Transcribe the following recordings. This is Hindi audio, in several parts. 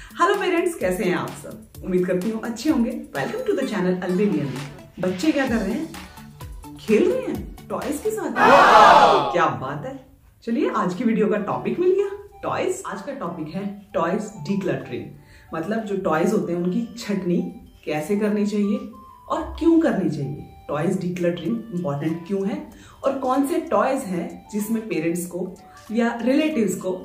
हेलो पेरेंट्स, कैसे हैं आप सब? उम्मीद करती हूँ अच्छे होंगे। Welcome to the channel Albanian. बच्चे क्या कर रहे हैं? खेल रहे हैं टॉयज के साथ। क्या बात है। चलिए, आज की वीडियो का टॉपिक मिल गया, टॉयज। आज का टॉपिक है टॉयज डिक्लटरिंग। मतलब जो टॉयज होते हैं उनकी छटनी कैसे करनी चाहिए और क्यों करनी चाहिए। टॉयज डिक्लटरिंग इंपॉर्टेंट क्यों है और कौन से टॉयज हैं जिसमें पेरेंट्स को या रिलेटिव्स को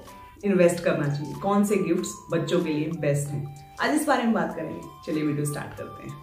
इन्वेस्ट करना चाहिए, कौन से गिफ्ट्स बच्चों के लिए बेस्ट हैं, आज इस बारे में बात करेंगे। चलिए वीडियो स्टार्ट करते हैं।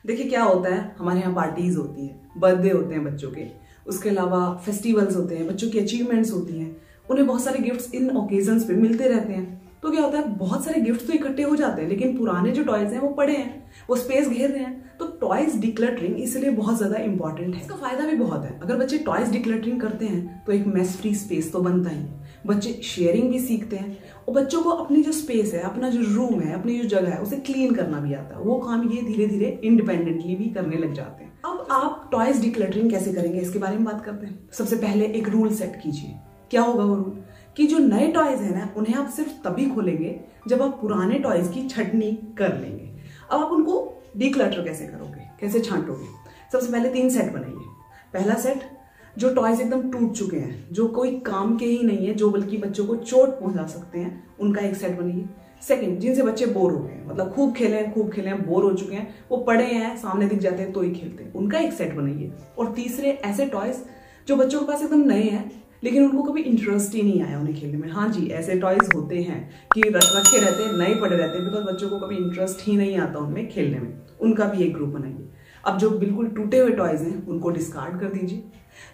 देखिए क्या होता है, हमारे यहाँ पार्टीज होती है, बर्थडे होते हैं बच्चों के, उसके अलावा फेस्टिवल्स होते हैं, बच्चों की अचीवमेंट्स होती हैं, उन्हें बहुत सारे गिफ्ट्स इन ओकेजन्स पे मिलते रहते हैं। तो क्या होता है, बहुत सारे गिफ्ट्स तो इकट्ठे हो जाते हैं, लेकिन पुराने जो टॉयज हैं वो पड़े हैं, वो स्पेस घेर रहे हैं। तो टॉयज डिक्लटरिंग इसलिए बहुत ज्यादा इंपॉर्टेंट है। इसका फायदा भी बहुत है। अगर बच्चे टॉयज डिक्लटरिंग करते हैं तो एक मेस फ्री स्पेस तो बनता ही है, बच्चे शेयरिंग भी सीखते हैं और बच्चों को अपनी जो स्पेस है, अपना जो रूम है, अपनी जो जगह है, उसे क्लीन करना भी आता है। वो काम ये धीरे धीरे इंडिपेंडेंटली भी करने लग जाते हैं। अब आप टॉयज डिक्लटरिंग कैसे करेंगे, इसके बारे में बात करते हैं। सबसे पहले एक रूल सेट कीजिए। क्या होगा वो रूल? कि जो नए टॉयज है ना, उन्हें आप सिर्फ तभी खोलेंगे जब आप पुराने टॉयज की छटनी कर लेंगे। अब आप उनको डिक्लटर कैसे करोगे, कैसे छांटोगे? सबसे पहले 3 सेट बनाइए। पहला सेट, जो टॉयज एकदम टूट चुके हैं, जो कोई काम के ही नहीं है, जो बल्कि बच्चों को चोट पहुंचा सकते हैं, उनका एक सेट बनाइए। सेकंड, जिनसे बच्चे बोर हो गए हैं, मतलब खूब खेले हैं, बोर हो चुके हैं, वो पड़े हैं, सामने दिख जाते हैं तो ही खेलते हैं, उनका एक सेट बनाइए। और तीसरे, ऐसे टॉयज जो बच्चों के पास एकदम नए हैं लेकिन उनको कभी इंटरेस्ट ही नहीं आया उन्हें खेलने में। हाँ जी, ऐसे टॉयज होते हैं कि रखे रहते हैं, नए पड़े रहते हैं, बिकॉज बच्चों को कभी इंटरेस्ट ही नहीं आता उनमें खेलने में। उनका भी एक ग्रुप बनाइए। अब जो बिल्कुल टूटे हुए टॉयज हैं उनको डिस्कार्ड कर दीजिए।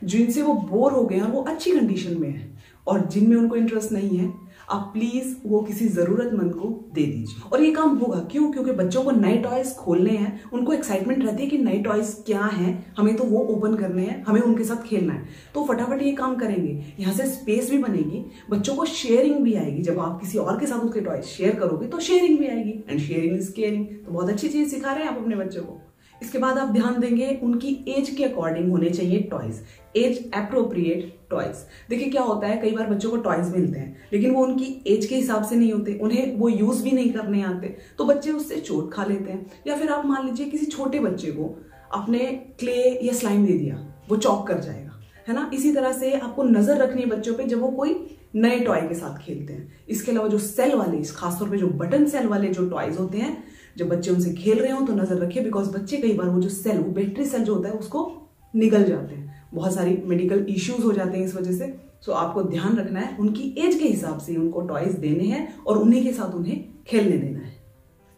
जिनसे वो बोर हो गए हैं और वो अच्छी कंडीशन में है और जिनमें उनको इंटरेस्ट नहीं है, आप प्लीज वो किसी जरूरतमंद को दे दीजिए। और ये काम होगा क्यों? क्योंकि बच्चों को नए टॉयज खोलने हैं, उनको एक्साइटमेंट रहती है कि नए टॉयज क्या हैं, हमें तो वो ओपन करने हैं, हमें उनके साथ खेलना है। तो फटाफट ये काम करेंगे, यहाँ से स्पेस भी बनेगी, बच्चों को शेयरिंग भी आएगी। जब आप किसी और के साथ उसके टॉयज शेयर करोगे तो शेयरिंग भी आएगी, एंड शेयरिंग इज केयरिंग। तो बहुत अच्छी चीज सिखा रहे हैं आप अपने बच्चों को। इसके बाद आप ध्यान देंगे, उनकी एज के अकॉर्डिंग होने चाहिए टॉयज, एज एप्रोप्रिएट टॉयज। देखिए क्या होता है, कई बार बच्चों को टॉयज मिलते हैं लेकिन वो उनकी एज के हिसाब से नहीं होते, उन्हें वो यूज भी नहीं करने आते, तो बच्चे उससे चोट खा लेते हैं। या फिर आप मान लीजिए किसी छोटे बच्चे को आपने क्ले या स्लाइम दे दिया, वो चॉक कर जाएगा, है ना। इसी तरह से आपको नजर रखनी है बच्चों पे जब वो कोई नए टॉय के साथ खेलते हैं। इसके अलावा जो सेल वाले, खासतौर पे जो बटन सेल वाले जो टॉयज होते हैं, जब बच्चे उनसे खेल रहे हो तो नजर रखिए, बिकॉज बच्चे कई बार वो जो सेल, वो बैटरी सेल जो होता है उसको निगल जाते हैं, बहुत सारी मेडिकल इश्यूज हो जाते हैं इस वजह से। सो आपको ध्यान रखना है, उनकी एज के हिसाब से उनको टॉयज देने हैं और उन्हीं के साथ उन्हें खेलने देना है।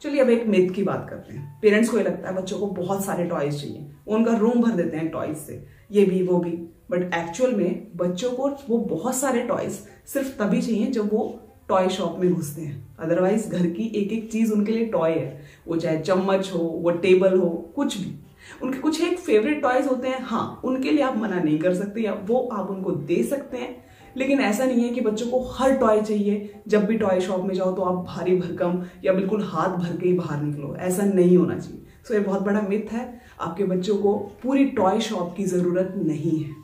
चलिए अब एक मिथ की बात करते हैं। पेरेंट्स को ये लगता है बच्चों को बहुत सारे टॉयज चाहिए, वो उनका रूम भर देते हैं टॉयज से, ये भी वो भी। बट एक्चुअल में बच्चों को वो बहुत सारे टॉयज सिर्फ तभी चाहिए जब वो टॉय शॉप में घुसते हैं। अदरवाइज घर की एक एक चीज उनके लिए टॉय है, वो चाहे चम्मच हो, वो टेबल हो, कुछ भी। उनके कुछ एक फेवरेट टॉयज होते हैं, हाँ, उनके लिए आप मना नहीं कर सकते, या वो आप उनको दे सकते हैं। लेकिन ऐसा नहीं है कि बच्चों को हर टॉय चाहिए। जब भी टॉय शॉप में जाओ तो आप भारी भरकम या बिल्कुल हाथ भर के ही बाहर निकलो, ऐसा नहीं होना चाहिए। सो ये बहुत बड़ा मिथ है, आपके बच्चों को पूरी टॉय शॉप की जरूरत नहीं है।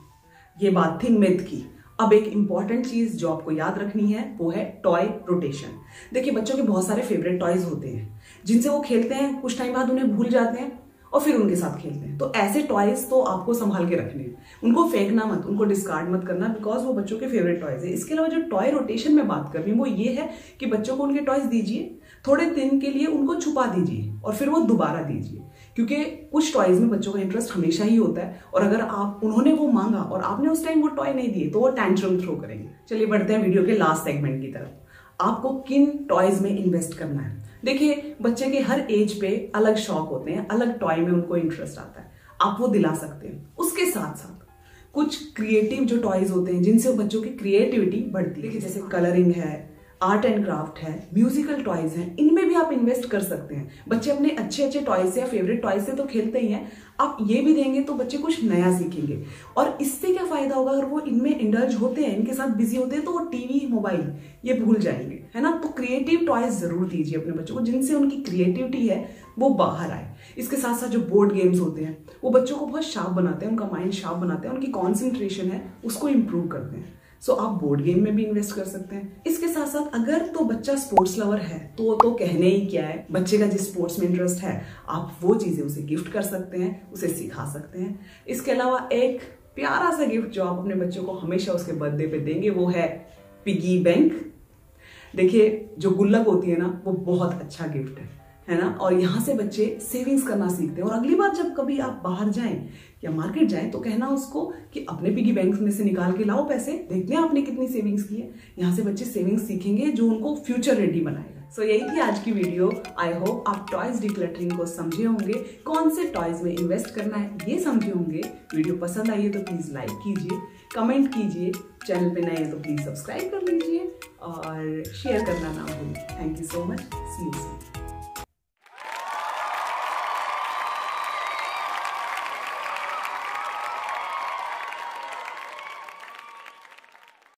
ये बात थी मिथ की। अब एक इंपॉर्टेंट चीज जो आपको याद रखनी है वो है टॉय रोटेशन। देखिए बच्चों के बहुत सारे फेवरेट टॉयज होते हैं जिनसे वो खेलते हैं, कुछ टाइम बाद उन्हें भूल जाते हैं और फिर उनके साथ खेलते हैं। तो ऐसे टॉयज तो आपको संभाल के रखने हैं, उनको फेंकना मत, उनको डिस्कार्ड मत करना, बिकॉज वो बच्चों के फेवरेट टॉयज है। इसके अलावा जो टॉय रोटेशन में बात कर रही हूँ वो ये है कि बच्चों को उनके टॉयज दीजिए, थोड़े दिन के लिए उनको छुपा दीजिए और फिर वो दोबारा दीजिए, क्योंकि कुछ टॉयज में बच्चों का इंटरेस्ट हमेशा ही होता है और अगर उन्होंने वो मांगा और आपने उस टाइम वो टॉय नहीं दिए तो वो टैंट्रम थ्रो करेंगे। चलिए बढ़ते हैं वीडियो के लास्ट सेगमेंट की तरफ। आपको किन टॉयज में इन्वेस्ट करना है? देखिए बच्चे के हर एज पे अलग शौक होते हैं, अलग टॉय में उनको इंटरेस्ट आता है, आप वो दिला सकते हैं। उसके साथ साथ कुछ क्रिएटिव जो टॉयज होते हैं जिनसे बच्चों की क्रिएटिविटी बढ़ती है, जैसे कलरिंग है, आर्ट एंड क्राफ्ट है, म्यूजिकल टॉयज हैं, इनमें भी आप इन्वेस्ट कर सकते हैं। बच्चे अपने अच्छे अच्छे टॉयज से या फेवरेट टॉयज से तो खेलते ही हैं, आप ये भी देंगे तो बच्चे कुछ नया सीखेंगे। और इससे क्या फायदा होगा, अगर वो इनमें इंडल्ज होते हैं, इनके साथ बिजी होते हैं, तो वो टीवी, मोबाइल ये भूल जाएंगे, है ना। तो क्रिएटिव टॉयज जरूर दीजिए अपने बच्चों को, जिनसे उनकी क्रिएटिविटी है वो बाहर आए। इसके साथ साथ जो बोर्ड गेम्स होते हैं वो बच्चों को बहुत शार्प बनाते हैं, उनका माइंड शार्प बनाते हैं, उनकी कॉन्सेंट्रेशन है उसको इंप्रूव करते हैं। सो आप बोर्ड गेम में भी इन्वेस्ट कर सकते हैं। इसके साथ साथ अगर तो बच्चा स्पोर्ट्स लवर है तो कहने ही क्या है, बच्चे का जिस स्पोर्ट्स में इंटरेस्ट है आप वो चीजें उसे गिफ्ट कर सकते हैं, उसे सिखा सकते हैं। इसके अलावा एक प्यारा सा गिफ्ट जो आप अपने बच्चों को हमेशा उसके बर्थडे पे देंगे वो है पिगी बैंक। देखिए जो गुल्लक होती है ना वो बहुत अच्छा गिफ्ट है ना, और यहाँ से बच्चे सेविंग्स करना सीखते हैं। और अगली बार जब कभी आप बाहर जाएं या मार्केट जाएं तो कहना उसको कि अपने पिगी बैंक में से निकाल के लाओ पैसे, देखते हैं आपने कितनी सेविंग्स की है। यहाँ से बच्चे सेविंग्स सीखेंगे जो उनको फ्यूचर रेडी बनाएगा। सो यही थी आज की वीडियो। आई होप आप टॉयज डिक्लटरिंग को समझे होंगे, कौन से टॉयज में इन्वेस्ट करना है ये समझे होंगे। वीडियो पसंद आई है तो प्लीज लाइक कीजिए, कमेंट कीजिए, चैनल पे नए हैं तो प्लीज सब्सक्राइब कर लीजिए और शेयर करना ना भूलिए। Thank you so much, see you soon.